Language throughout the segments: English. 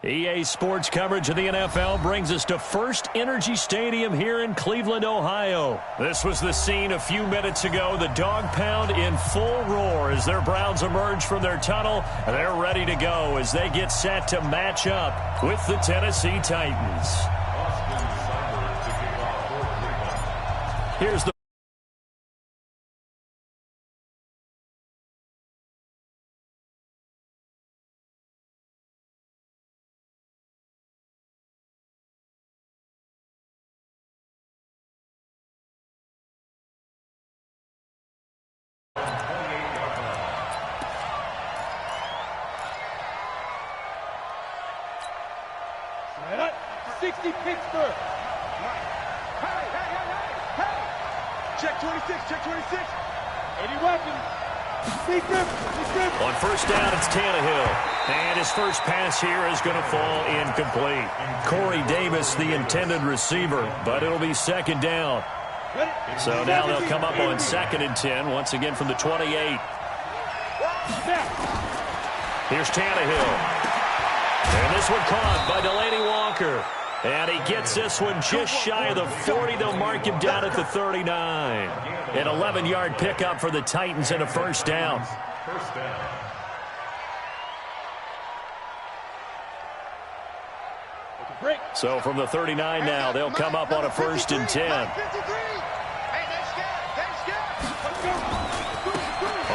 EA Sports coverage of the NFL brings us to First Energy Stadium here in Cleveland, Ohio. This was the scene a few minutes ago. The dog pound in full roar as their Browns emerge from their tunnel. They're ready to go as they get set to match up with the Tennessee Titans. Here's the Right up, 60 Pittsburgh. Hey. Check 26, check 26. 80 weapons. On first down, it's Tannehill. And his first pass here is going to fall incomplete. Corey Davis, the intended receiver, but it'll be second down. So now they'll come up on 2nd and 10, once again from the 28. Here's Tannehill. And this one caught by Delaney Walker. And he gets this one just shy of the 40. They'll mark him down at the 39. An 11-yard pickup for the Titans and a first down. So from the 39 now, they'll come up on a 1st and 10.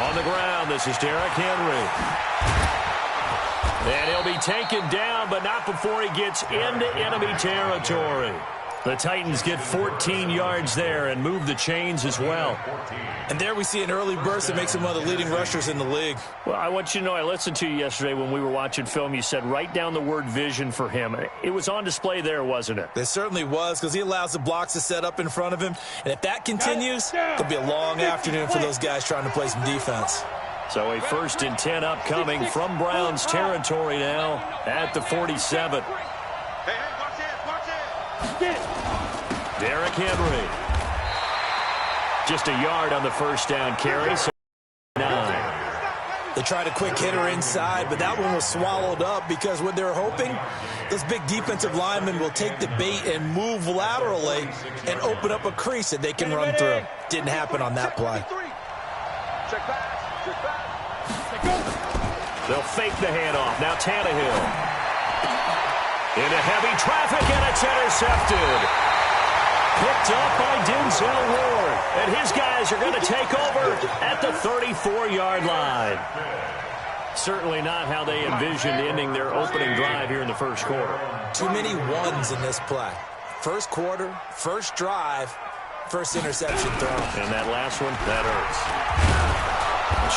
On the ground, this is Derrick Henry. And he'll be taken down, but not before he gets into enemy territory. The Titans get 14 yards there and move the chains as well. And there we see an early burst that makes him one of the leading rushers in the league. Well, I want you to know, I listened to you yesterday when we were watching film. You said write down the word vision for him. It was on display there, wasn't it? It certainly was, because he allows the blocks to set up in front of him. And if that continues, it'll be a long afternoon for those guys trying to play some defense. So a 1st and 10 upcoming from Browns territory now at the 47. Derrick Henry. Just a yard on the first down carry. So 9. They tried a quick hitter inside, but that one was swallowed up because what they're hoping, those big defensive linemen will take the bait and move laterally and open up a crease that they can run through. Didn't happen on that play. They'll fake the handoff. Now Tannehill. Into heavy traffic, and it's intercepted. Picked up by Denzel Ward. And his guys are going to take over at the 34-yard line. Certainly not how they envisioned ending their opening drive here in the first quarter. Too many ones in this play. First quarter, first drive, first interception throw. And that last one, that hurts.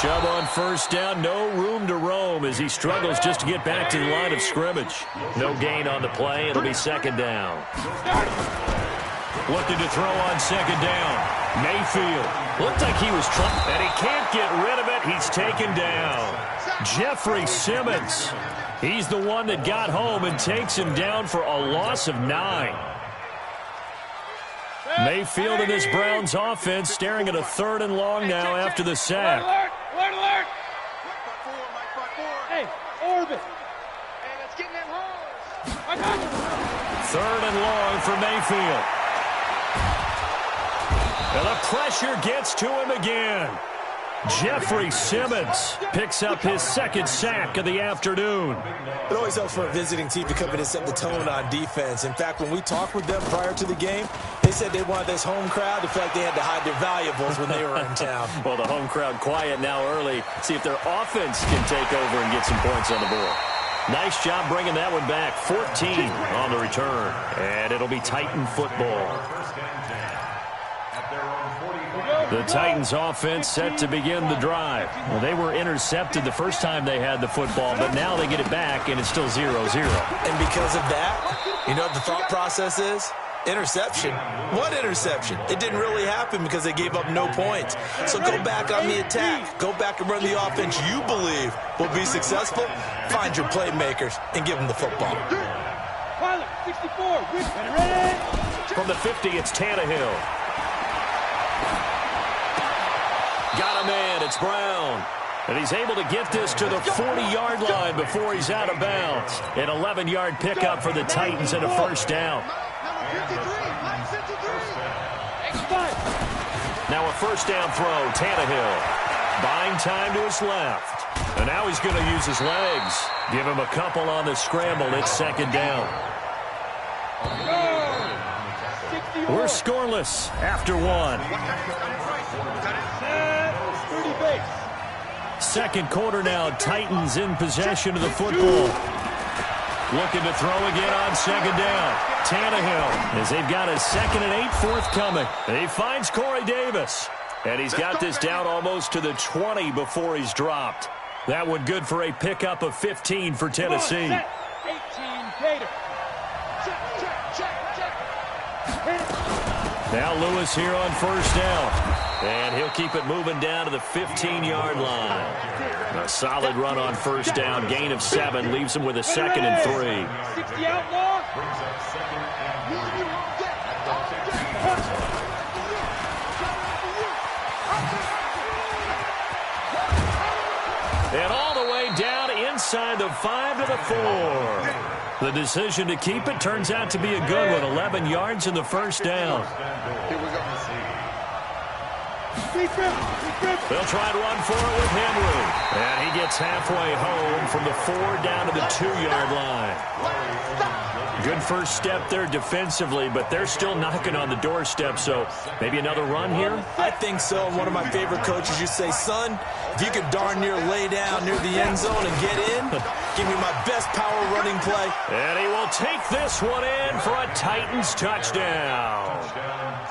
Chubb on first down, no room to roam as he struggles just to get back to the line of scrimmage. No gain on the play. It'll be second down. Looking to throw on second down. Mayfield. Looked like he was trying, and he can't get rid of it. He's taken down. Jeffrey Simmons. He's the one that got home and takes him down for a loss of 9. Mayfield and this Browns offense staring at a 3rd and long now after the sack. Alert! Hey, orbit. Hey, let's get in them holes. 3rd and long for Mayfield. And the pressure gets to him again. Jeffrey Simmons picks up his 2nd sack of the afternoon. It always helps for a visiting team to come in and set the tone on defense. In fact, when we talked with them prior to the game, they said they wanted this home crowd to feel like they had to hide their valuables when they were in town. Well, the home crowd quiet now early. See if their offense can take over and get some points on the board. Nice job bringing that one back. 14 on the return. And it'll be Titan football. The Titans offense set to begin the drive. Well, they were intercepted the first time they had the football, but now they get it back, and it's still 0-0. And because of that, you know what the thought process is? Interception. What interception? It didn't really happen because they gave up no points. So go back on the attack. Go back and run the offense you believe will be successful. Find your playmakers and give them the football. 64. From the 50, it's Tannehill. Got a man. It's Brown. And he's able to get this to the 40-yard line before he's out of bounds. An 11-yard pickup for the Titans and a first down. Now a first down throw, Tannehill. Buying time to his left. And now he's going to use his legs. Give him a couple on the scramble. It's second down. We're scoreless after one. Second quarter now, Titans in possession of the football. Looking to throw again on second down. Tannehill, as they've got a 2nd and 8 forthcoming. He finds Corey Davis. And he's got this down almost to the 20 before he's dropped. That one good for a pickup of 15 for Tennessee. 18 Gator. Now Lewis here on first down. And he'll keep it moving down to the 15-yard line. A solid run on first down. Gain of 7 leaves him with a 2nd and 3. 60 outlaw. And all the way down inside the 5 to the 4. The decision to keep it turns out to be a good one. 11 yards in the first down. Here we go. They'll try and run for it with Henry. And he gets halfway home from the 4 down to the 2-yard line. Good first step there defensively, but they're still knocking on the doorstep, so maybe another run here? I think so. One of my favorite coaches used to say, son, if you could darn near lay down near the end zone and get in, give me my best power running play. And he will take this one in for a Titans touchdown.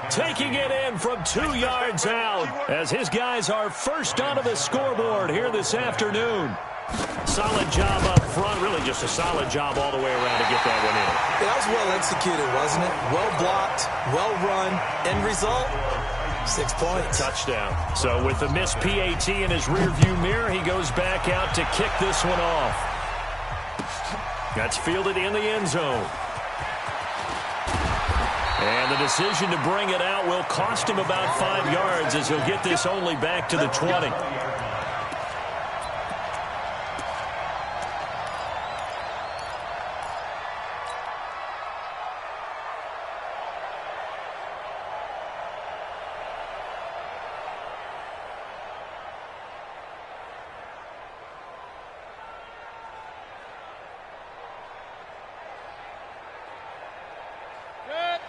Taking it in from 2 yards out as his guys are first onto the scoreboard here this afternoon. Solid job up front, really just a solid job all the way around to get that one in. Yeah, that was well executed, wasn't it? Well blocked, well run. End result, 6 points. Touchdown. So with the missed PAT in his rearview mirror, he goes back out to kick this one off. That's fielded in the end zone. And the decision to bring it out will cost him about 5 yards as he'll get this only back to the 20.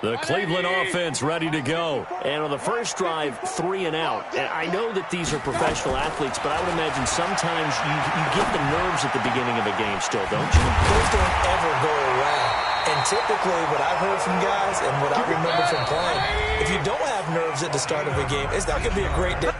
The Cleveland offense ready to go. And on the first drive, 3 and out. And I know that these are professional athletes, but I would imagine sometimes you get the nerves at the beginning of a game still, don't you? Those don't ever go away. And typically what I've heard from guys and what I remember from playing, if you don't have nerves at the start of a game, it's not going to be a great day.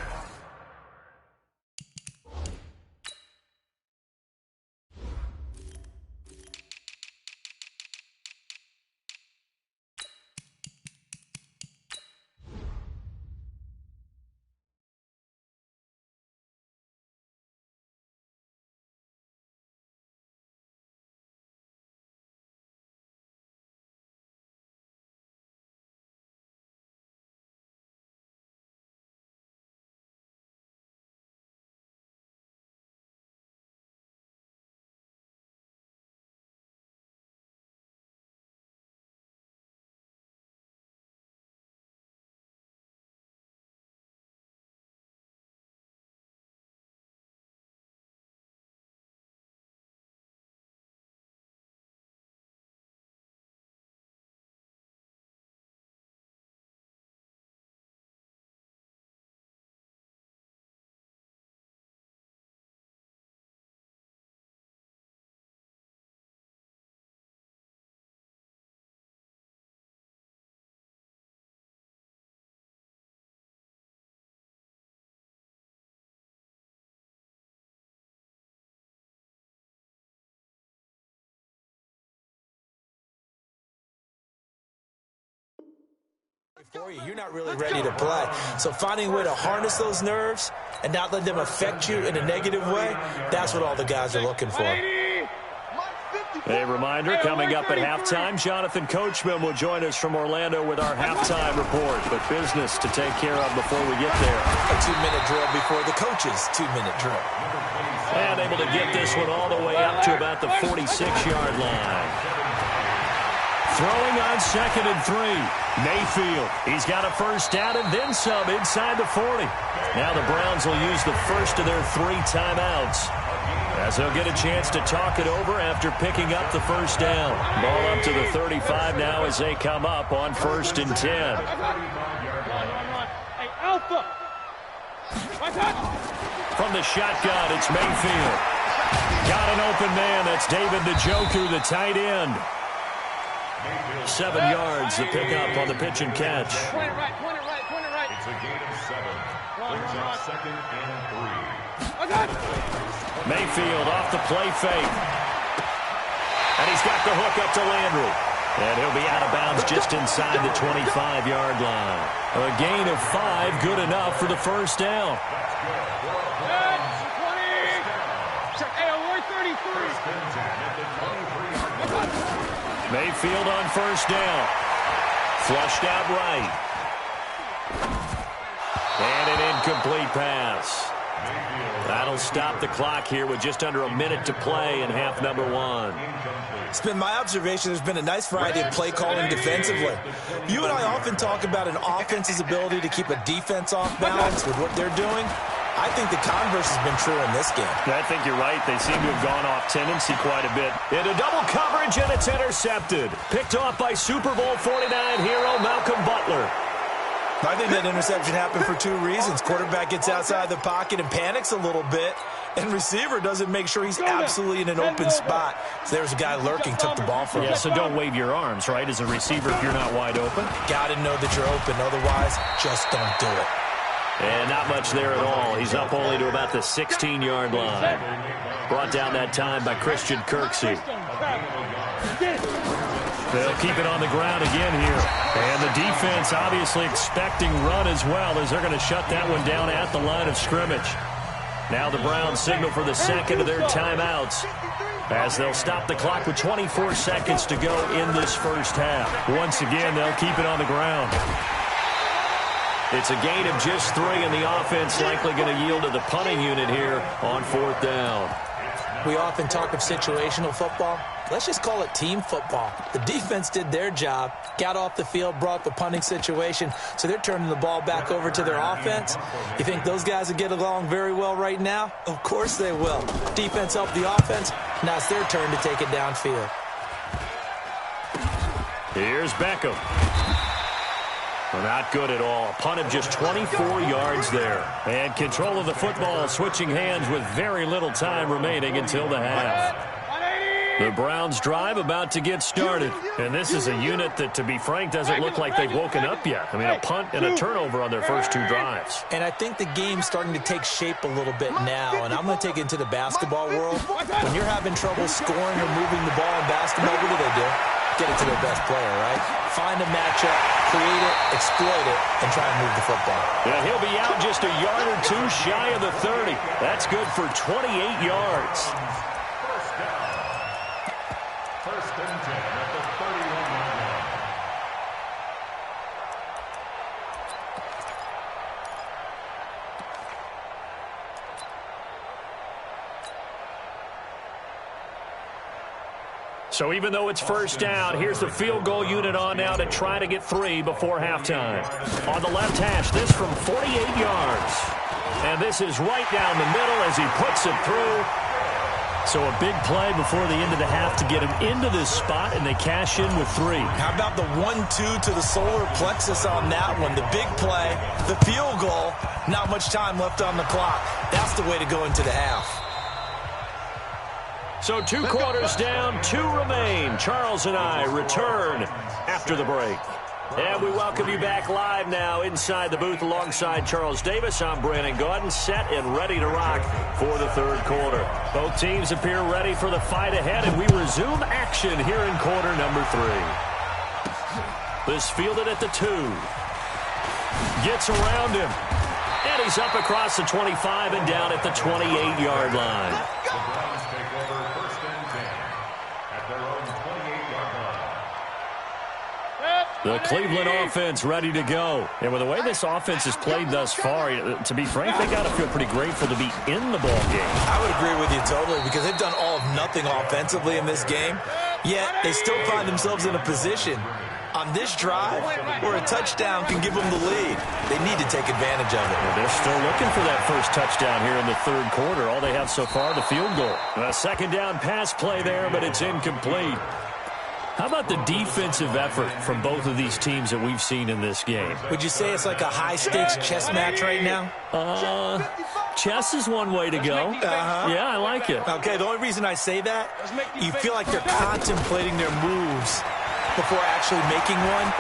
For you. You're not really ready to play. So finding a way to harness those nerves and not let them affect you in a negative way, that's what all the guys are looking for. 54. A reminder, coming up at halftime, Jonathan Coachman will join us from Orlando with our halftime report. But business to take care of before we get there. A 2-minute drill before the coach's 2-minute drill. And able to get this one all the way up to about the 46-yard line. Throwing on 2nd and 3. Mayfield. He's got a first down and then some inside the 40. Now the Browns will use the first of their 3 timeouts, as they'll get a chance to talk it over after picking up the first down. Ball up to the 35 now as they come up on 1st and 10. Hey, Alpha. From the shotgun, it's Mayfield. Got an open man. That's David Njoku, the tight end. 7 yards, the pickup on the pitch and catch. Point it right. It's a gain of 7. Brings up 2nd and 3. Mayfield off the play fake. And he's got the hook up to Landry. And he'll be out of bounds just inside the 25-yard line. A gain of 5, good enough for the first down. 33. Mayfield on first down. Flushed out right. And an incomplete pass. That'll stop the clock here with just under a minute to play in half number 1. It's been my observation there's been a nice variety of play calling defensively. You and I often talk about an offense's ability to keep a defense off balance with what they're doing. I think the converse has been true in this game. I think you're right. They seem to have gone off tendency quite a bit. Into double coverage, and it's intercepted. Picked off by Super Bowl 49 hero Malcolm Butler. I think that interception happened for 2 reasons. Quarterback gets outside the pocket and panics a little bit, and receiver doesn't make sure he's absolutely in an open spot. So there's a guy lurking, took the ball from him. Yeah, so don't wave your arms, right, as a receiver if you're not wide open. Got to know that you're open. Otherwise, just don't do it. And not much there at all. He's up only to about the 16-yard line. Brought down that time by Christian Kirksey. They'll keep it on the ground again here. And the defense obviously expecting run as well, as they're going to shut that one down at the line of scrimmage. Now the Browns signal for the second of their timeouts, as they'll stop the clock with 24 seconds to go in this first half. Once again, they'll keep it on the ground. It's a gain of just 3, and the offense likely going to yield to the punting unit here on 4th down. We often talk of situational football. Let's just call it team football. The defense did their job, got off the field, brought the punting situation, so they're turning the ball back over to their offense. You think those guys will get along very well right now? Of course they will. Defense helped the offense. Now it's their turn to take it downfield. Here's Beckham. Well, not good at all. A punt of just 24 yards there. And control of the football switching hands with very little time remaining until the half. The Browns drive about to get started. And this is a unit that, to be frank, doesn't look like they've woken up yet. I mean, a punt and a turnover on their first 2 drives. And I think the game's starting to take shape a little bit now. And I'm going to take it into the basketball world. When you're having trouble scoring or moving the ball in basketball, what do? Get it to their best player, right? Find a matchup, create it, exploit it, and try and move the football. Yeah, he'll be out just a yard or 2 shy of the 30. That's good for 28 yards. First and 10 at the 31-yard line. So even though it's first down, here's the field goal unit on now to try to get 3 before halftime. On the left hash, this from 48 yards. And this is right down the middle as he puts it through. So a big play before the end of the half to get him into this spot, and they cash in with 3. How about the 1-2 to the solar plexus on that one? The big play, the field goal, not much time left on the clock. That's the way to go into the half. So 2 quarters down, 2 remain. Charles and I return after the break. And we welcome you back live now inside the booth alongside Charles Davis. I'm Brandon Gaudin, set and ready to rock for the 3rd quarter. Both teams appear ready for the fight ahead, and we resume action here in quarter number 3. This fielded at the 2. Gets around him. And he's up across the 25 and down at the 28-yard line. The Cleveland offense ready to go. And with the way this offense has played thus far, to be frank, they got to feel pretty grateful to be in the ball game. I would agree with you totally because they've done all of nothing offensively in this game, yet they still find themselves in a position on this drive where a touchdown can give them the lead. They need to take advantage of it. Well, they're still looking for that first touchdown here in the third quarter. All they have so far, the field goal. A second down pass play there, but it's incomplete. How about the defensive effort from both of these teams that we've seen in this game? Would you say it's like a high-stakes chess match right now? Chess is one way to go. Yeah, I like it. Okay, the only reason I say that, you feel like they're contemplating their moves before actually making one,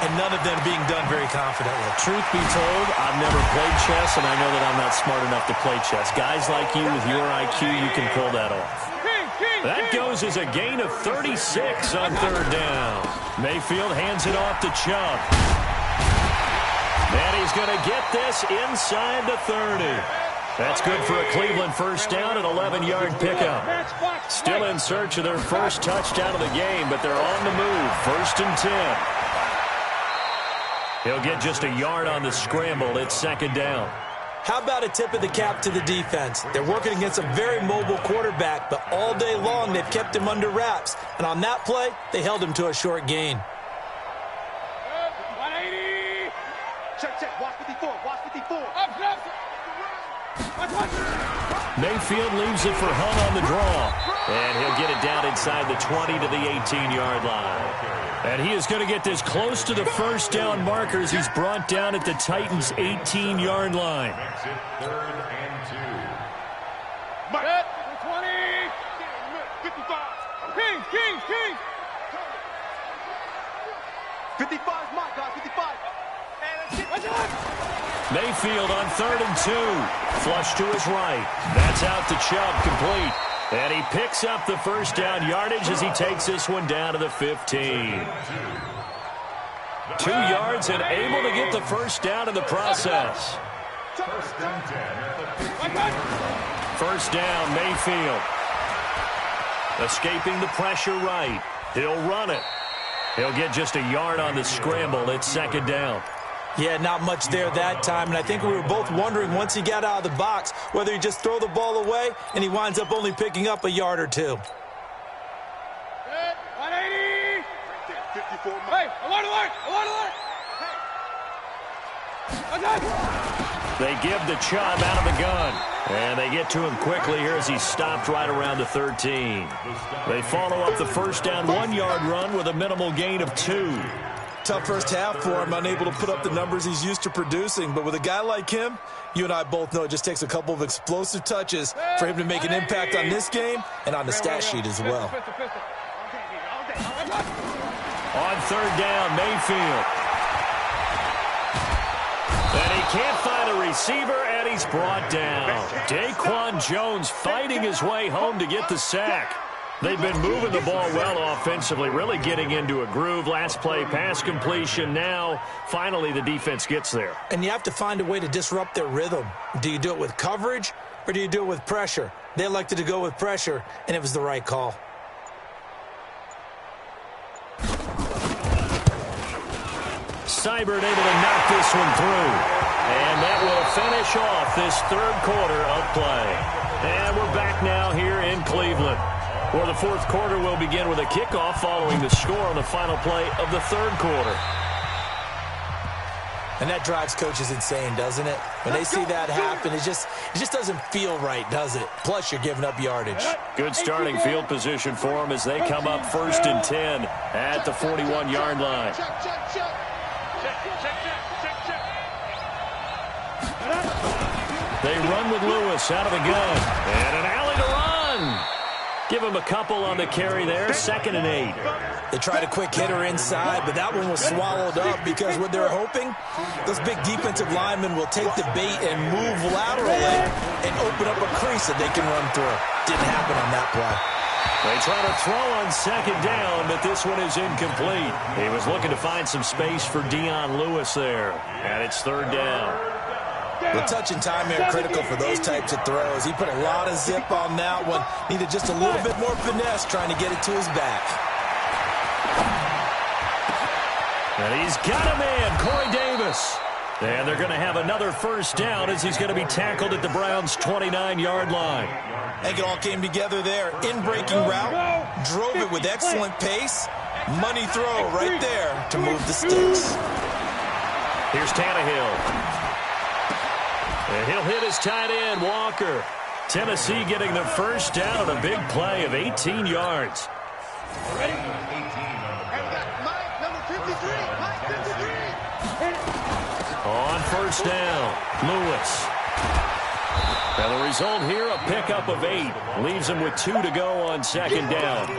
and none of them being done very confidently. Truth be told, I've never played chess, and I know that I'm not smart enough to play chess. Guys like you with your IQ, you can pull that off. That goes as a gain of 36 on third down. Mayfield hands it off to Chubb. And he's going to get this inside the 30. That's good for a Cleveland first down, an 11-yard pickup. Still in search of their first touchdown of the game, but they're on the move. First and 10. He'll get just a yard on the scramble. It's second down. How about a tip of the cap to the defense? They're working against a very mobile quarterback, but all day long they've kept him under wraps. And on that play, they held him to a short gain. 180. Check. Watch 54. Watch 54. Mayfield leaves it for Hunt on the draw. And he'll get it down inside the 20 to the 18-yard line. And he is going to get this close to the first down marker as he's brought down at the Titans' 18-yard line. Third and 2. Set. 20. 55. King. 55 is my guy. 55. Mayfield on third and 2. Flush to his right. That's out to Chubb, complete. And he picks up the first down yardage as he takes this one down to the 15. 2 yards and able to get the first down in the process. First and 10 at the 15. First down, Mayfield. Escaping the pressure right. He'll run it. He'll get just a yard on the scramble. It's second down. Yeah, not much there that time, and I think we were both wondering once he got out of the box whether he'd just throw the ball away, and he winds up only picking up a yard or two. 180. 54. Hey, alert. They give the Chubb out of the gun. And they get to him quickly here as he's stopped right around the 13. They follow up the first down 1-yard run with a minimal gain of 2. Tough first half for him, unable to put up the numbers he's used to producing. But with a guy like him, you and I both know it just takes a couple of explosive touches for him to make an impact on this game and on the stat sheet as well. On third down, Mayfield. And he can't find a receiver, and he's brought down. Daquan Jones fighting his way home to get the sack. They've been moving the ball well offensively, really getting into a groove. Last play, pass completion. Now, finally, the defense gets there. And you have to find a way to disrupt their rhythm. Do you do it with coverage, or do you do it with pressure? They elected to go with pressure, and it was the right call. Seibert able to knock this one through. And that will finish off this third quarter of play. And we're back now here in Cleveland, where the fourth quarter will begin with a kickoff following the score on the final play of the third quarter. And that drives coaches insane, doesn't it? When they see that happen, it just doesn't feel right, does it? Plus, you're giving up yardage. Good starting field position for them as they come up first and 10 at the 41-yard line. They run with Lewis out of the gun. And an alley to run. Give him a couple on the carry there. Second and 8. They tried a quick hitter inside, but that one was swallowed up because what they're hoping, those big defensive linemen will take the bait and move laterally and open up a crease that they can run through. Didn't happen on that play. They try to throw on second down, but this one is incomplete. He was looking to find some space for Dion Lewis there. And it's third down. The touch and timing are critical for those types of throws. He put a lot of zip on that one. Needed just a little bit more finesse trying to get it to his back. And he's got a man, Corey Davis. And they're going to have another first down as he's going to be tackled at the Browns' 29-yard line. I think it all came together there. In-breaking route, drove it with excellent pace. Money throw right there to move the sticks. Here's Tannehill. And he'll hit his tight end, Walker. Tennessee getting the first down on a big play of 18 yards. Ready? Mike, number 53. Mike, 53. On first down, Lewis. And the result here, a pickup of 8. Leaves him with 2 to go on second down.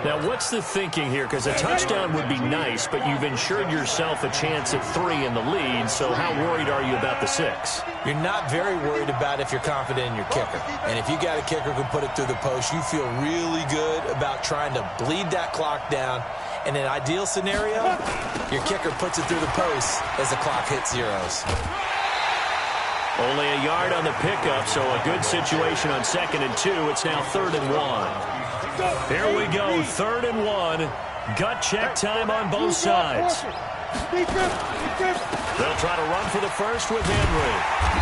Now, what's the thinking here? Because a touchdown would be nice, but you've ensured yourself a chance at 3 in the lead, so how worried are you about the 6? You're not very worried about if you're confident in your kicker. And if you got a kicker who can put it through the post, you feel really good about trying to bleed that clock down. In an ideal scenario, your kicker puts it through the post as the clock hits zeros. Only a yard on the pickup, so a good situation on 2nd and 2. It's now 3rd and 1. Here we go, 3rd and 1. Gut check time on both sides. They'll try to run for the first with Henry.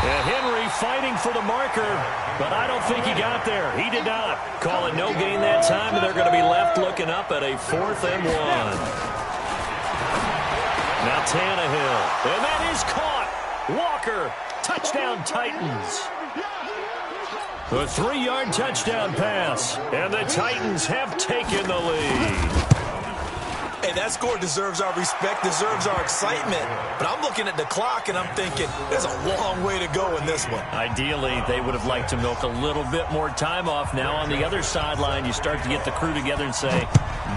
And Henry fighting for the marker, but I don't think he got there. He did not. Call it no gain that time, and they're going to be left looking up at a 4th and 1. Now Tannehill, and that is caught. Walker, touchdown Titans. A 3-yard touchdown pass, and the Titans have taken the lead. Hey, that score deserves our respect, deserves our excitement. But I'm looking at the clock, and I'm thinking, there's a long way to go in this one. Ideally, they would have liked to milk a little bit more time off. Now on the other sideline, you start to get the crew together and say,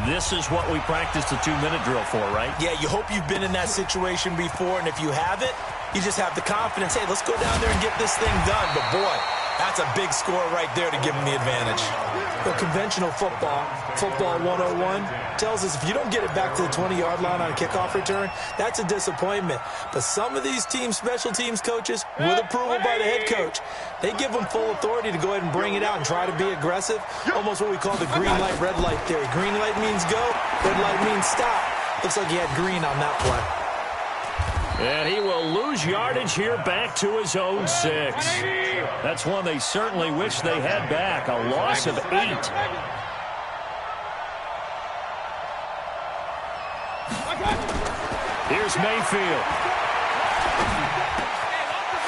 this is what we practiced the 2-minute drill for, right? Yeah, you hope you've been in that situation before, and if you haven't, you just have the confidence, hey, let's go down there and get this thing done. But, boy, that's a big score right there to give them the advantage. The conventional football 101, tells us if you don't get it back to the 20-yard line on a kickoff return, that's a disappointment. But some of these teams, special teams coaches, with approval by the head coach, they give them full authority to go ahead and bring it out and try to be aggressive, almost what we call the green light, red light theory. Green light means go, red light means stop. Looks like he had green on that play. And he will lose yardage here back to his own 6. That's one they certainly wish they had back. A loss of 8. Here's Mayfield.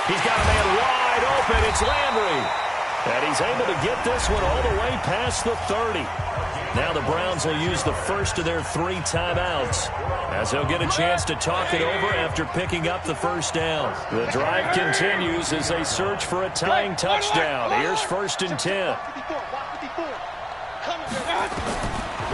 He's got a man wide open. It's Landry. And he's able to get this one all the way past the 30. Now the Browns will use the first of their 3 timeouts as they'll get a chance to talk it over after picking up the first down. The drive continues as they search for a tying touchdown. Here's 1st and 10.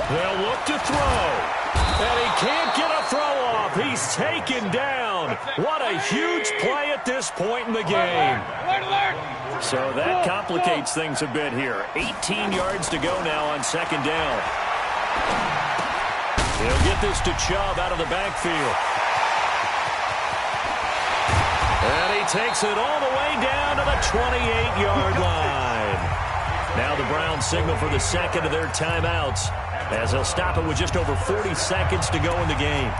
They'll look to throw. And he can't get a throw off. He's taken down. What a huge play at this point in the game. So that complicates things a bit here. 18 yards to go now on 2nd down. He'll get this to Chubb out of the backfield. And he takes it all the way down to the 28-yard line. Now the Browns signal for the second of their timeouts as they'll stop it with just over 40 seconds to go in the game.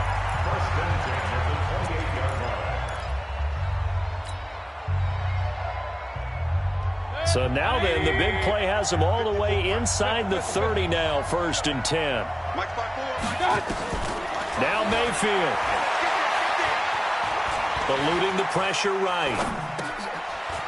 So now then, the big play has them all the way inside the 30 now, 1st and 10. Now Mayfield. Eluding the pressure right.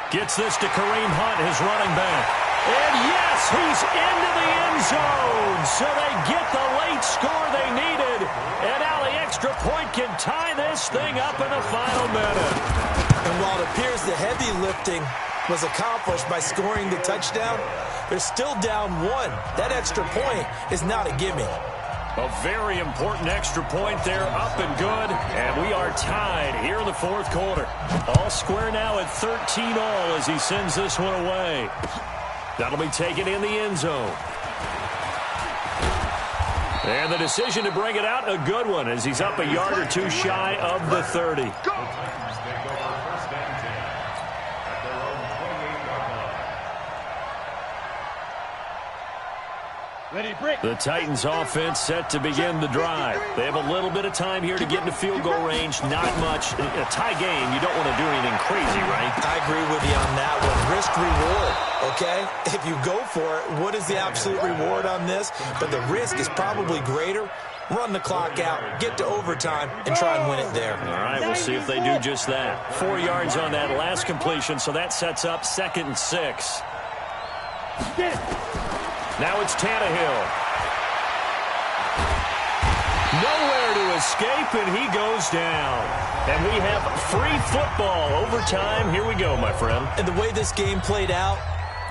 Gets this to Kareem Hunt, his running back. And yes, he's into the end zone. So they get the late score they needed. And now the extra point can tie this thing up in the final minute. And while it appears the heavy lifting was accomplished by scoring the touchdown, they're still down 1. That extra point is not a gimme. A very important extra point there, up and good, and we are tied here in the 4th quarter. All square now at 13 all as he sends this one away. That'll be taken in the end zone. And the decision to bring it out, a good one, as he's up a yard or 2 shy of the 30. The Titans offense set to begin the drive. They have a little bit of time here to get into field goal range. Not much. In a tie game, you don't want to do anything crazy, right? I agree with you on that one. Risk reward, okay? If you go for it, what is the absolute reward on this? But the risk is probably greater. Run the clock out, get to overtime, and try and win it there. All right, we'll see if they do just that. 4 yards on that last completion, so that sets up 2nd and 6. Now it's Tannehill. Nowhere to escape, and he goes down. And we have free football overtime. Here we go, my friend. And the way this game played out,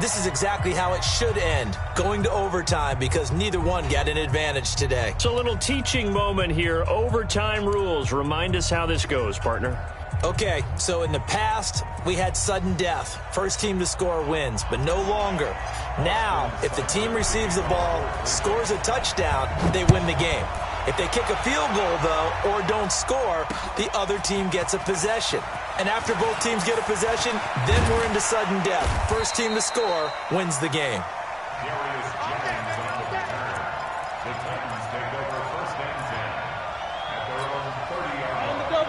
this is exactly how it should end, going to overtime, because neither one got an advantage today. So a little teaching moment here. Overtime rules. Remind us how this goes, partner. Okay, so in the past, we had sudden death. First team to score wins, but no longer. Now, if the team receives the ball, scores a touchdown, they win the game. If they kick a field goal, though, or don't score, the other team gets a possession. And after both teams get a possession, then we're into sudden death. First team to score wins the game.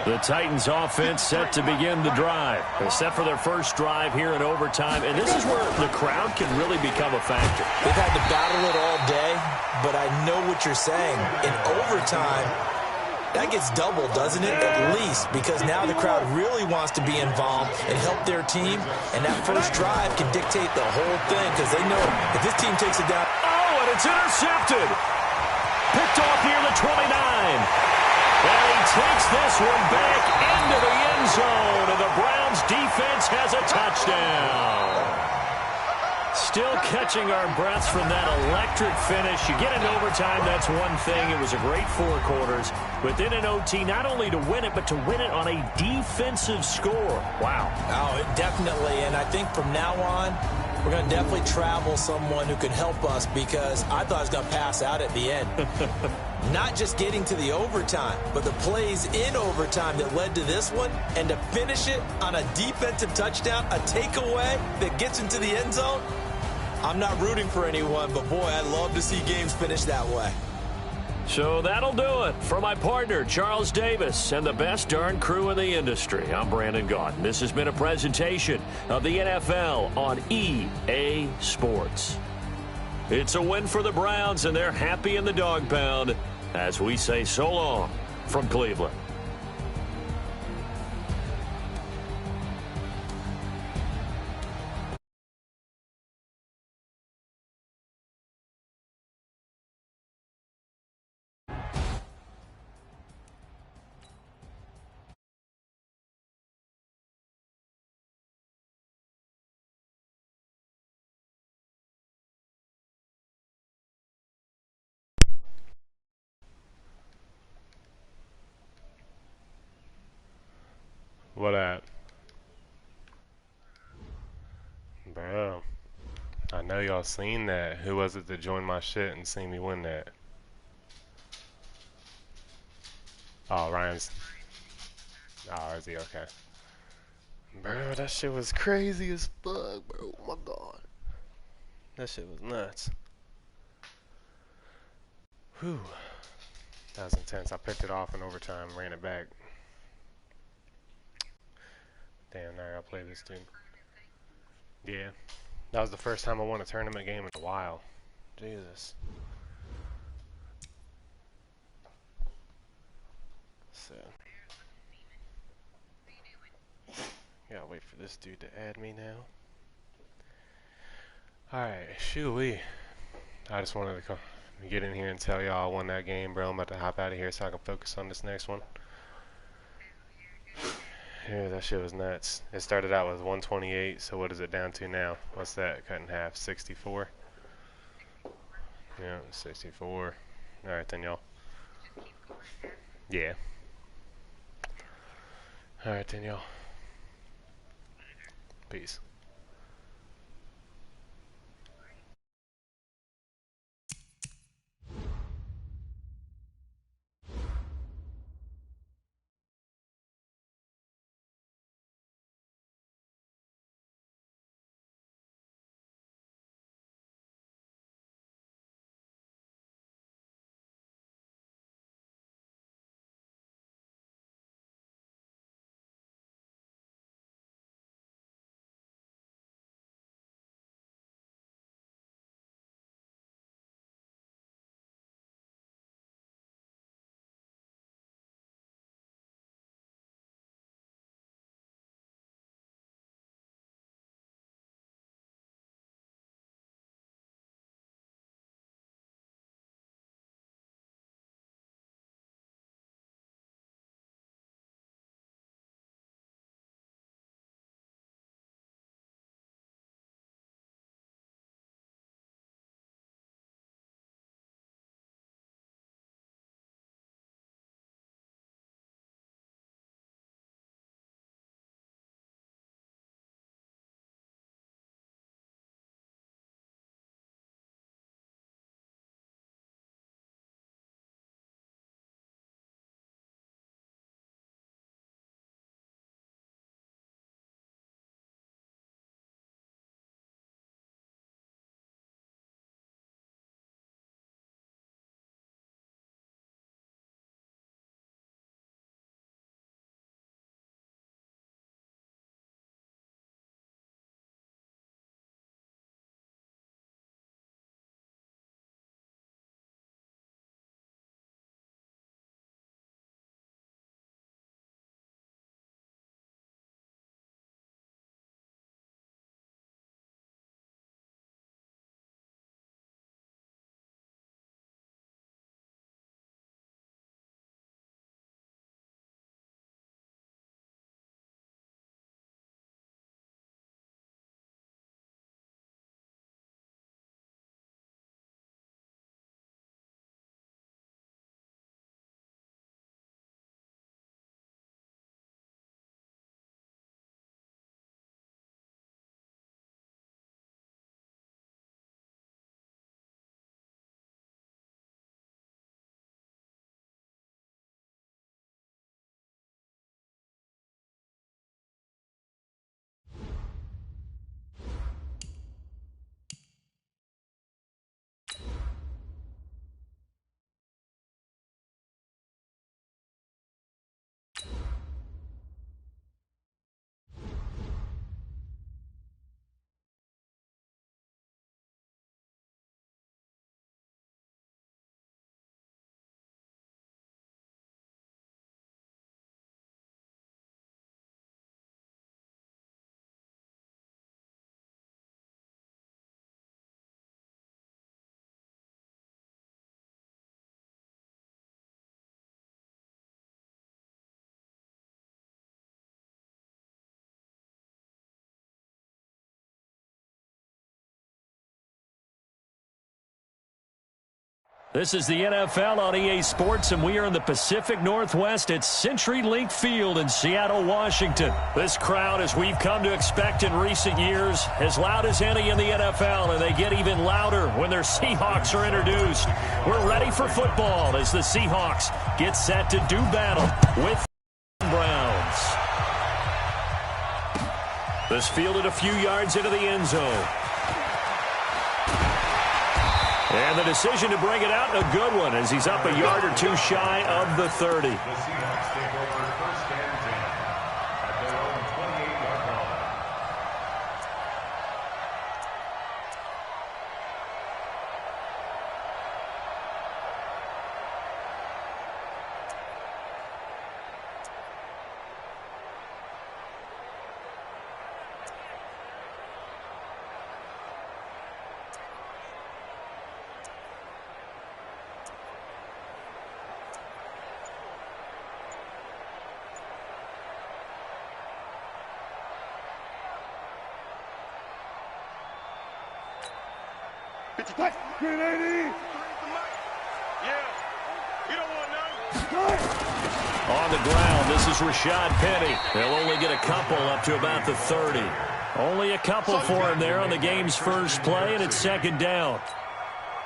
The Titans offense set to begin the drive. They're set for their first drive here in overtime, and this is where the crowd can really become a factor. They've had to battle it all day, but I know what you're saying. In overtime, that gets doubled, doesn't it? At least, because now the crowd really wants to be involved and help their team, and that first drive can dictate the whole thing, because they know if this team takes it down. Oh, and it's intercepted. Picked off near the 29. And he takes this one back into the end zone, and the Browns defense has a touchdown. Still catching our breaths from that electric finish. You get into overtime, that's one thing. It was a great 4 quarters. But then in OT, not only to win it, but to win it on a defensive score. Wow. Oh, definitely. And I think from now on, we're going to definitely travel someone who can help us, because I thought I was going to pass out at the end. Not just getting to the overtime, but the plays in overtime that led to this one, and to finish it on a defensive touchdown, a takeaway that gets into the end zone. I'm not rooting for anyone, but boy, I love to see games finish that way. So that'll do it for my partner, Charles Davis, and the best darn crew in the industry. I'm Brandon Gaudin. This has been a presentation of the NFL on EA Sports. It's a win for the Browns, and they're happy in the dog pound as we say so long from Cleveland. What at? Bro, I know y'all seen that. Who was it that joined my shit and seen me win that? Oh, Ryan's. Oh, is he okay? Bro, that shit was crazy as fuck, bro. Oh my god. That shit was nuts. Whew. That was intense. I picked it off in overtime, ran it back. Damn, alright, I'll play this dude. Yeah. That was the first time I won a tournament game in a while. Jesus. So. Gotta wait for this dude to add me now. Alright, shoo-wee. I just wanted to get in here and tell y'all I won that game, bro. I'm about to hop out of here so I can focus on this next one. Yeah, that shit was nuts. It started out with 128, so what is it down to now? What's that? Cut in half. 64? Yeah, 64. Alright then, y'all. Yeah. Alright then, y'all. Peace. This is the NFL on EA Sports, and we are in the Pacific Northwest at CenturyLink Field in Seattle, Washington. This crowd, as we've come to expect in recent years, as loud as any in the NFL, and they get even louder when their Seahawks are introduced. We're ready for football as the Seahawks get set to do battle with the Browns. This fielded a few yards into the end zone. And the decision to bring it out, a good one, as he's up a yard or two shy of the 30. The Seahawks take over first and 10 at their own 28-yard line. Green 80. Yeah. You don't want none. On the ground, this is Rashad Penny. They'll only get a couple up to about the 30. Only a couple for him there on the game's first play, and it's second down.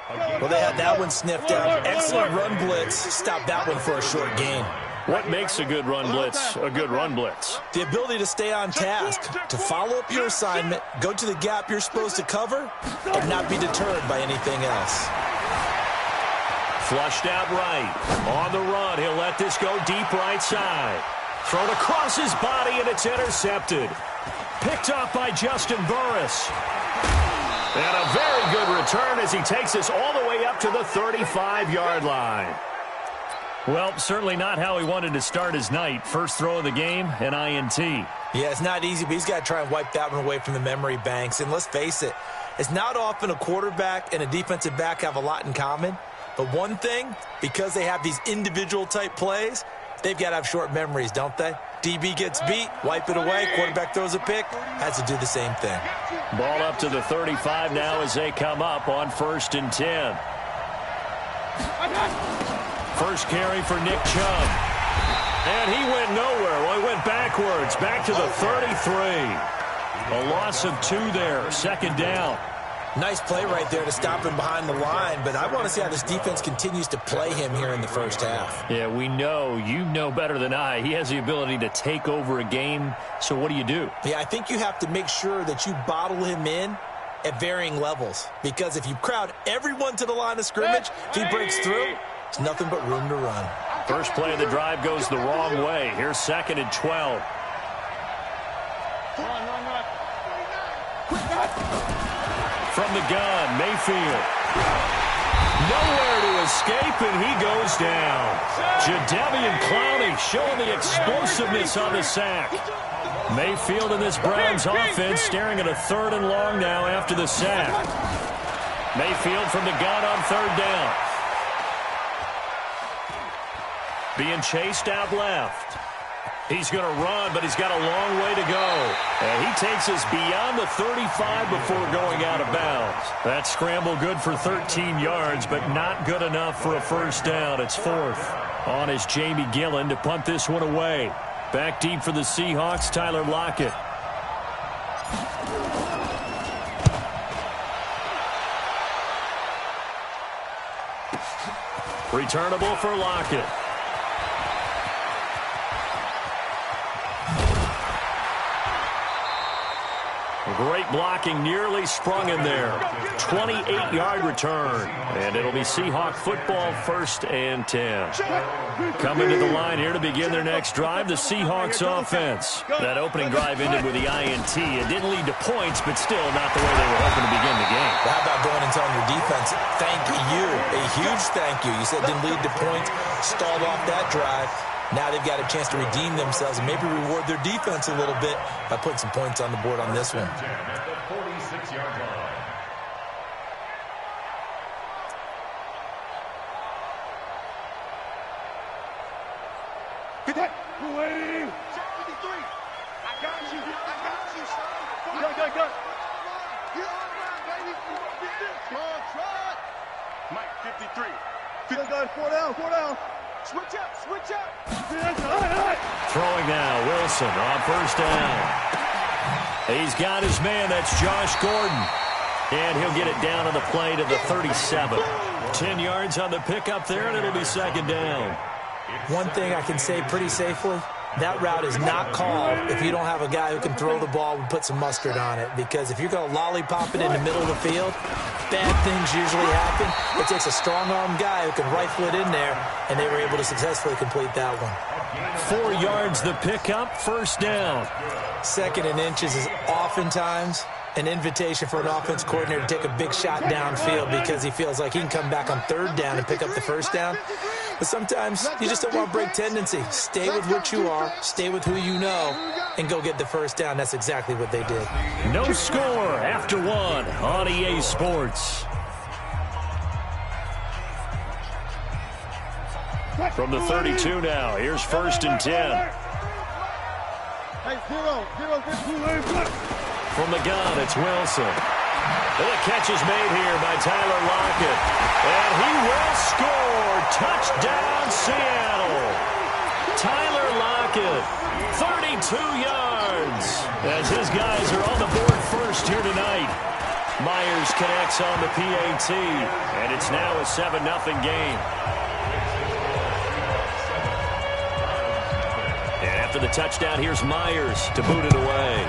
Well, they had that one sniffed out. Excellent run blitz. Stopped that one for a short gain. What makes a good run blitz a good run blitz? The ability to stay on task, to follow up your assignment, go to the gap you're supposed to cover, and not be deterred by anything else. Flushed out right. On the run, he'll let this go deep right side. Thrown across his body, and it's intercepted. Picked up by Justin Burris. And a very good return as he takes us all the way up to the 35-yard line. Well, certainly not how he wanted to start his night. First throw of the game, an INT. Yeah, it's not easy, but he's got to try and wipe that one away from the memory banks. And let's face it, it's not often a quarterback and a defensive back have a lot in common. But one thing, because they have these individual type plays, they've got to have short memories, don't they? DB gets beat, wipe it away, quarterback throws a pick, has to do the same thing. Ball up to the 35 now as they come up on 1st and 10. First carry for Nick Chubb. And he went nowhere. Well, he went backwards, back to the 33. A loss of 2 there, second down. Nice play right there to stop him behind the line, but I want to see how this defense continues to play him here in the first half. Yeah, we know, you know better than I, he has the ability to take over a game, so what do you do? Yeah, I think you have to make sure that you bottle him in at varying levels, because if you crowd everyone to the line of scrimmage, if he breaks through, it's nothing but room to run. First play of the drive goes the wrong way. Here's 2nd and 12. From the gun, Mayfield. Nowhere to escape, and he goes down. Jadeveon Clowney showing the explosiveness on the sack. Mayfield in this Browns offense staring at a 3rd and long now after the sack. Mayfield from the gun on 3rd down. Being chased out left. He's going to run, but he's got a long way to go. And he takes us beyond the 35 before going out of bounds. That scramble good for 13 yards, but not good enough for a first down. It's 4th. On is Jamie Gillen to punt this one away. Back deep for the Seahawks, Tyler Lockett. Returnable for Lockett. Great blocking, nearly sprung in there. 28-yard return. And it'll be Seahawk football, 1st and 10. Coming to the line here to begin their next drive, the Seahawks offense. That opening drive ended with the INT. It didn't lead to points, but still not the way they were hoping to begin the game. Well, how about going and telling your defense, thank you, a huge thank you. You said it didn't lead to points, stalled off that drive. Now they've got a chance to redeem themselves and maybe reward their defense a little bit by putting some points on the board on this one. At the 46-yard line. Get that. Wait. Check 53. I got you. I got you, son. Go. You're all right, baby. You want to get this? Come on, try it. Mike, 53. Good guys, 4 down, 4 down. Switch up, switch up. Throwing now, Wilson on first down. He's got his man, that's Josh Gordon. And he'll get it down on the play to the 37. 10 yards on the pickup there, and it'll be second down. One thing I can say pretty safely, that route is not called if you don't have a guy who can throw the ball and put some mustard on it. Because if you're going to lollipop it in the middle of the field, bad things usually happen. It takes a strong-armed guy who can rifle it in there, and they were able to successfully complete that one. 4 yards the pickup, first down. Second and inches is oftentimes an invitation for an offense coordinator to take a big shot downfield because he feels like he can come back on third down and pick up the first down. But sometimes you just don't want to break tendency. Stay with what you are, stay with who you know, and go get the first down. That's exactly what they did. No score after one on EA Sports. From the 32 now, here's first and 10. Hey, zero, get Kool-Aid. From the gun, it's Wilson. And the catch is made here by Tyler Lockett. And he will score. Touchdown, Seattle. Tyler Lockett, 32 yards. As his guys are on the board first here tonight. Myers connects on the PAT. And it's now a 7-0 game. And after the touchdown, here's Myers to boot it away.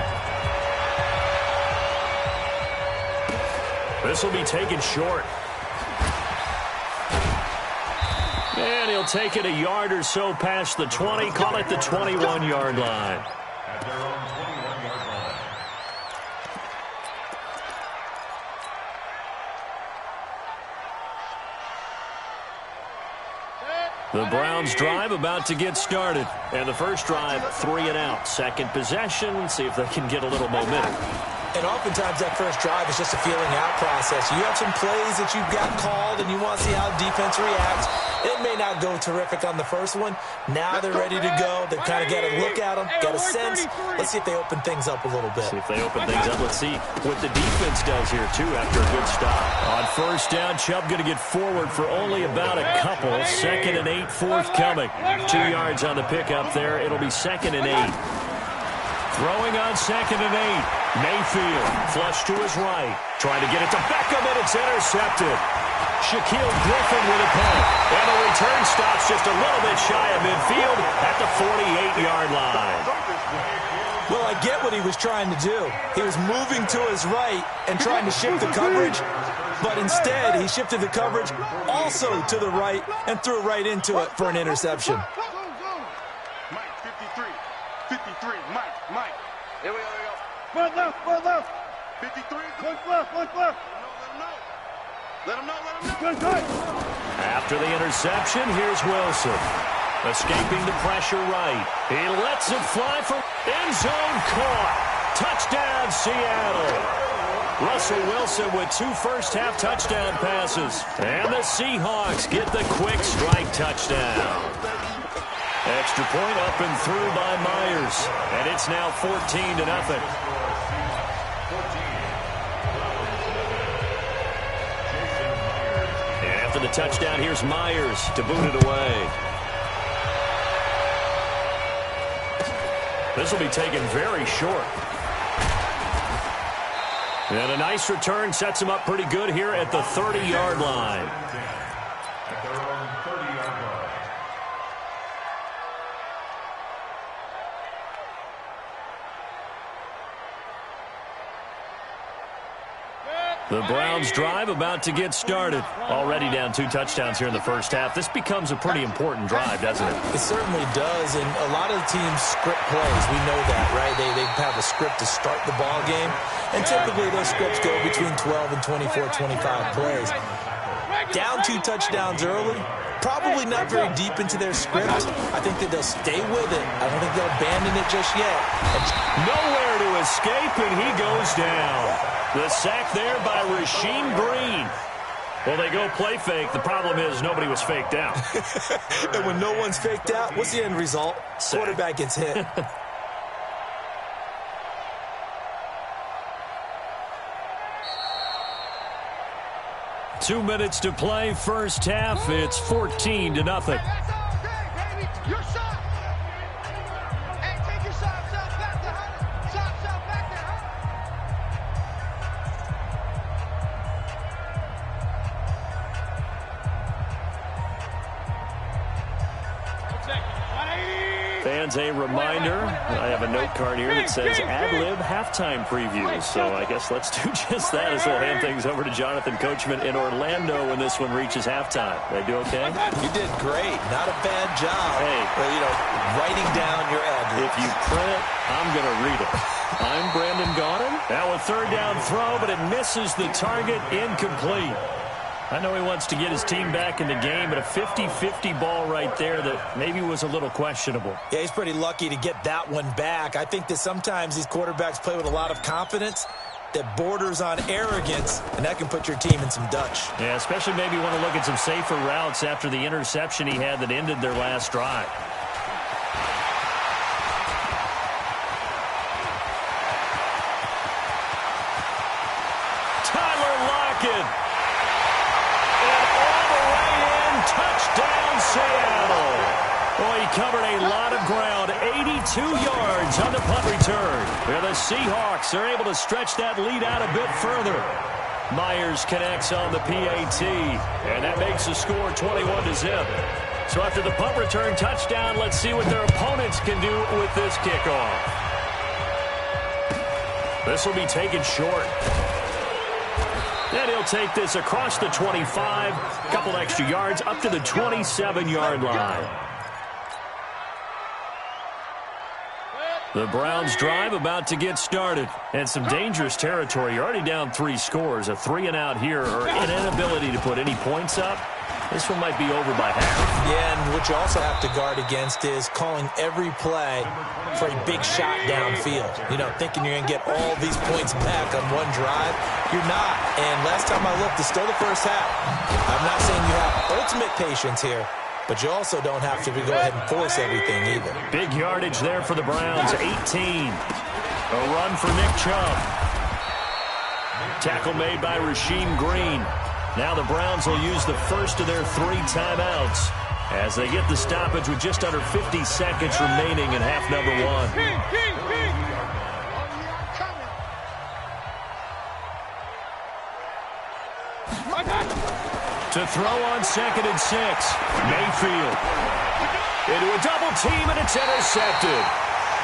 This will be taken short. And he'll take it a yard or so past the 20, call it the 21-yard line. At their own 21-yard line. The Browns drive about to get started. And the first drive, 3 and out. Second possession, see if they can get a little momentum. And oftentimes that first drive is just a feeling out process. You have some plays that you've got called and you want to see how defense reacts. It may not go terrific on the first one. Now they're ready to go. They've kind of got to look at them, got a sense. Let's see if they open things up a little bit. See if they open things up. Let's see what the defense does here, too, after a good stop. On first down, Chubb going to get forward for only about a couple. 2nd and 8 forthcoming. 2 yards on the pickup there. It'll be 2nd and 8. Throwing on 2nd and 8. Mayfield, flush to his right. Trying to get it to Beckham, and it's intercepted. Shaquille Griffin with a punt. And the return stops just a little bit shy of midfield at the 48-yard line. Well, I get what he was trying to do. He was moving to his right and trying to shift the coverage, but instead he shifted the coverage also to the right and threw right into it for an interception. Mike, 53. 53, Mike. Here we go. One left. 53. One left. Let him know. After the interception, here's Wilson. Escaping the pressure right. He lets it fly from end zone caught. Touchdown, Seattle. Russell Wilson with 2 first-half touchdown passes. And the Seahawks get the quick strike touchdown. Extra point up and through by Myers. And it's now 14-0. And after the touchdown, here's Myers to boot it away. This will be taken very short. And a nice return sets him up pretty good here at the 30-yard line. At their own 30-yard line. The Browns drive about to get started. Already down 2 touchdowns here in the first half. This becomes a pretty important drive, doesn't it? It certainly does, and a lot of teams script plays. We know that, right? They have a script to start the ball game, and typically those scripts go between 12 and 24, 25 plays. Down 2 touchdowns early, probably not very deep into their script. I think that they'll stay with it. I don't think they'll abandon it just yet. Nowhere to escape, and he goes down. The sack there by Rasheem Green. Well, they go play fake. The problem is nobody was faked out. And when no one's faked out, what's the end result? Sack. Quarterback gets hit. 2 minutes to play, first half. It's 14-0. Hey, that's all day, baby. Your shot. Hey, take your shot back there, honey. Shot back there, honey. Fans, a reminder, I have a note card here that says ad-lib halftime previews. So I guess let's do just that as we'll hand things over to Jonathan Coachman in Orlando when this one reaches halftime. They do okay? You did great. Not a bad job. Hey. But, writing down your ad-libs. If you print it, I'm going to read it. I'm Brandon Gaudin. Now a third down throw, but it misses the target, incomplete. I know he wants to get his team back in the game, but a 50-50 ball right there that maybe was a little questionable. Yeah, he's pretty lucky to get that one back. I think that sometimes these quarterbacks play with a lot of confidence that borders on arrogance, and that can put your team in some Dutch. Yeah, especially maybe want to look at some safer routes after the interception he had that ended their last drive. Tyler Lockett. Touchdown, Seattle. Boy, he covered a lot of ground, 82 yards on the punt return. And the Seahawks are able to stretch that lead out a bit further. Myers connects on the PAT, and that makes the score 21-0. So after the punt return touchdown, let's see what their opponents can do with this kickoff. This will be taken short. And he'll take this across the 25, couple extra yards up to the 27-yard line. The Browns drive about to get started. And some dangerous territory. You're already down 3 scores. A 3-and-out here or an inability to put any points up. This one might be over by half. Yeah, and what you also have to guard against is calling every play for a big shot downfield. Thinking you're going to get all these points back on one drive. You're not. And last time I looked, it's still the first half. I'm not saying you have ultimate patience here, but you also don't have to go ahead and force everything either. Big yardage there for the Browns, 18. A run for Nick Chubb. Tackle made by Rasheem Green. Now the Browns will use the first of their 3 timeouts as they get the stoppage with just under 50 seconds remaining in half number 1. To throw on 2nd and 6. Mayfield. Into a double team, and it's intercepted.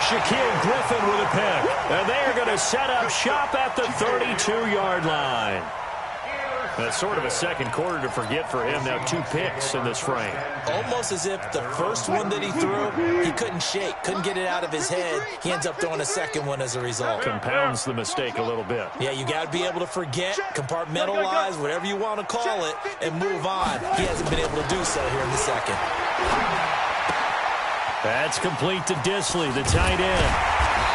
Shaquille Griffin with a pick. And they are going to set up shop at the 32-yard line. That's sort of a second quarter to forget for him. Now 2 picks in this frame. Almost as if the first one that he threw, he couldn't shake, couldn't get it out of his head. He ends up throwing a second one as a result. Compounds the mistake a little bit. Yeah, you got to be able to forget, compartmentalize, whatever you want to call it, and move on. He hasn't been able to do so here in the second. That's complete to Disley, the tight end.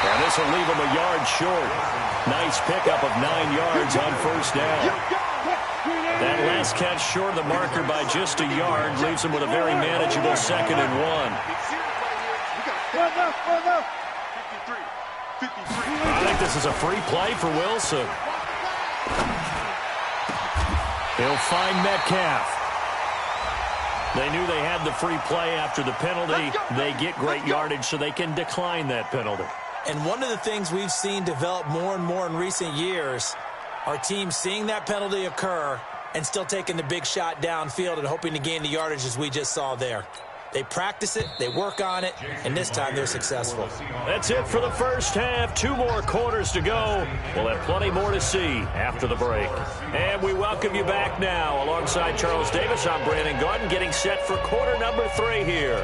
And this will leave him a yard short. Nice pickup of 9 yards on first down. That last catch short of the marker by just a yard leaves him with a very manageable 2nd and 1. I think this is a free play for Wilson. He'll find Metcalf. They knew they had the free play after the penalty. They get great yardage so they can decline that penalty. And one of the things we've seen develop more and more in recent years are teams seeing that penalty occur and still taking the big shot downfield and hoping to gain the yardage as we just saw there. They practice it, they work on it, and this time they're successful. That's it for the first half. 2 more quarters to go. We'll have plenty more to see after the break. And we welcome you back now. Alongside Charles Davis, I'm Brandon Gaudin, getting set for quarter number 3 here.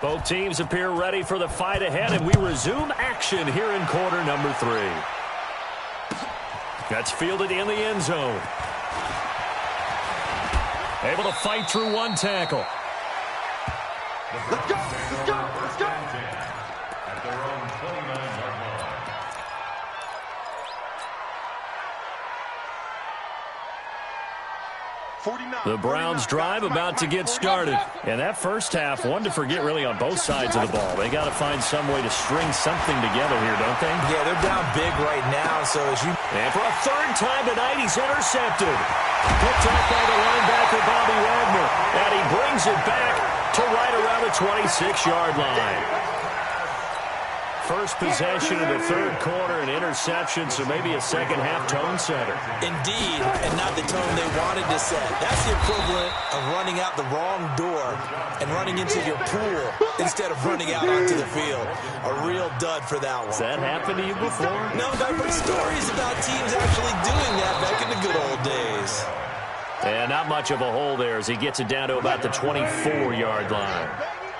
Both teams appear ready for the fight ahead, and we resume action here in quarter number 3. That's fielded in the end zone. Able to fight through 1 tackle. Let's go. Let's go. Let's go. At their own 29-yard line. The Browns drive about to get started. And that first half, one to forget really on both sides of the ball. They got to find some way to string something together here, don't they? Yeah, they're down big right now. So as you... And for a third time tonight, he's intercepted. Picked up by the linebacker, Bobby Wagner. And he brings it back to right around the 26-yard line. First possession of the third quarter, an interception, so maybe a second-half tone setter. Indeed, and not the tone they wanted to set. That's the equivalent of running out the wrong door and running into your pool instead of running out onto the field. A real dud for that one. Has that happened to you before? No, but I've heard stories about teams actually doing that back in the good old days. And not much of a hole there as he gets it down to about the 24-yard line.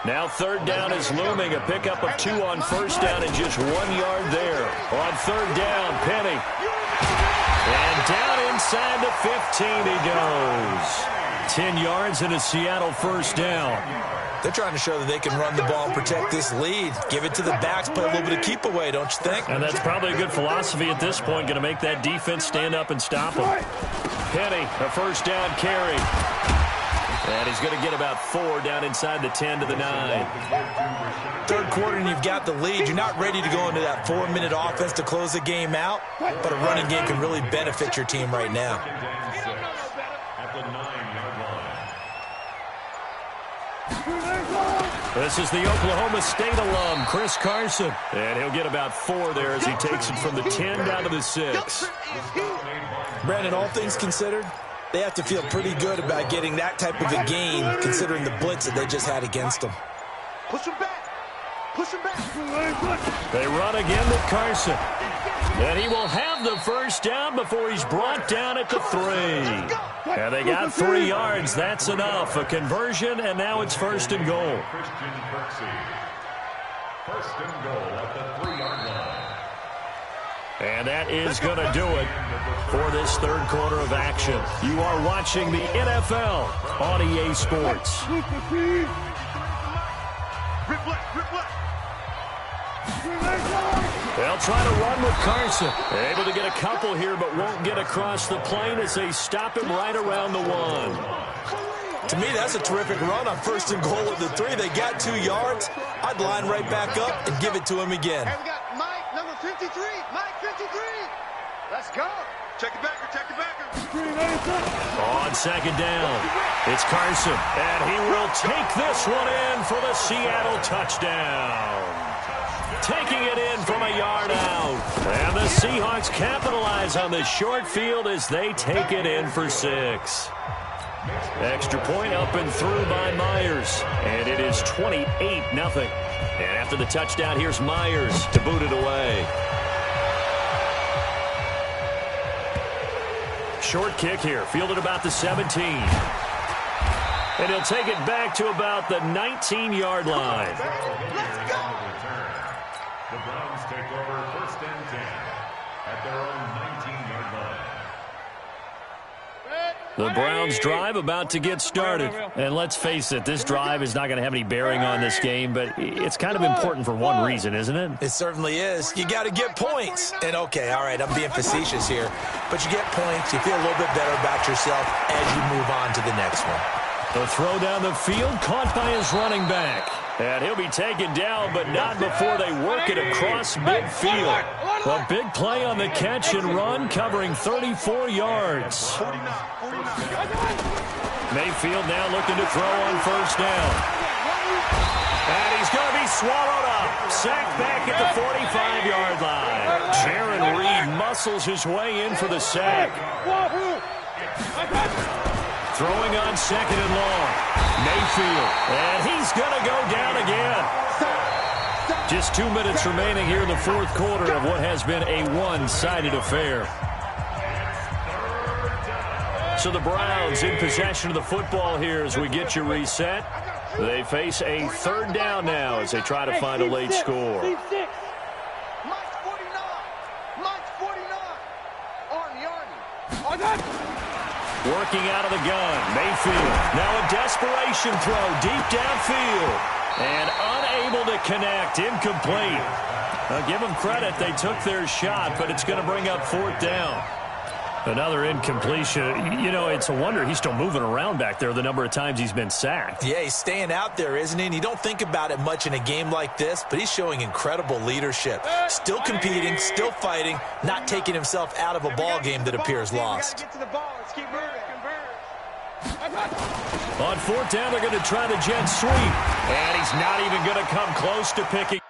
Now third down is looming, a pickup of 2 on first down and just 1 yard there. On third down, Penny. And down inside the 15 he goes. 10 yards and a Seattle first down. They're trying to show that they can run the ball and protect this lead. Give it to the backs, play a little bit of keep away, don't you think? And that's probably a good philosophy at this point, going to make that defense stand up and stop them. Penny, a first down carry. And he's going to get about 4 down inside the 10 to the 9. Third quarter and you've got the lead. You're not ready to go into that 4-minute offense to close the game out, but a running game can really benefit your team right now. At the 9-yard line. This is the Oklahoma State alum, Chris Carson. And he'll get about 4 there as he takes it from the 10 down to the 6. Brandon, all things considered, they have to feel pretty good about getting that type of a gain, considering the blitz that they just had against them. Push him back. Push him back. They run again with Carson. And he will have the first down before he's brought down at the 3. And they got 3 yards. That's enough. A conversion, and now it's first and goal. Christian Kirksey. First and goal at the 3-yard line. And that is going to do it for this third quarter of action. You are watching the NFL on EA Sports. They'll try to run with Carson. Able to get a couple here, but won't get across the plane as they stop him right around the 1. To me, that's a terrific run on first and goal at the 3. They got 2 yards. I'd line right back up and give it to him again. And we got Mike, number 53. Mike, 53. Let's go. Check the backer, check the backer. On second down, it's Carson. And he will take this one in for the Seattle touchdown. Taking it in from a yard out. And the Seahawks capitalize on the short field as they take it in for 6. Extra point up and through by Myers. And it is 28-0. And after the touchdown, here's Myers to boot it away. Short kick here, fielded about the 17. And he'll take it back to about the 19-yard line. Let's go. The Browns take over first and 10 at their own 19-yard line. The Browns drive about to get started. And let's face it, this drive is not going to have any bearing on this game, but it's kind of important for one reason, isn't it? It certainly is. You got to get points. And, okay, all right, I'm being facetious here, but you get points, you feel a little bit better about yourself as you move on to the next one. The throw down the field, caught by his running back. And he'll be taken down, but not before they work it across midfield. A big play on the catch and run, covering 34 yards. Mayfield now looking to throw on first down. And he's going to be swallowed up. Sacked back at the 45-yard line. Jaron Reed muscles his way in for the sack. Throwing on second and long. Mayfield. And he's going to go down again. Just 2 minutes remaining here in the fourth quarter of what has been a one-sided affair. So the Browns in possession of the football here as we get you reset. They face a third down now as they try to find a late score. Mike's 49. Mike's 49. Army. Working out of the gun, Mayfield. Now a desperation throw deep downfield. And unable to connect. Incomplete. Give them credit. They took their shot, but it's going to bring up 4th down. Another incompletion. You know, it's a wonder he's still moving around back there the number of times he's been sacked. Yeah, he's staying out there, isn't he? And you don't think about it much in a game like this, but he's showing incredible leadership. Still competing, still fighting, not taking himself out of a ball game that appears lost. On 4th down, they're going to try the jet sweep. And he's not even going to come close to picking.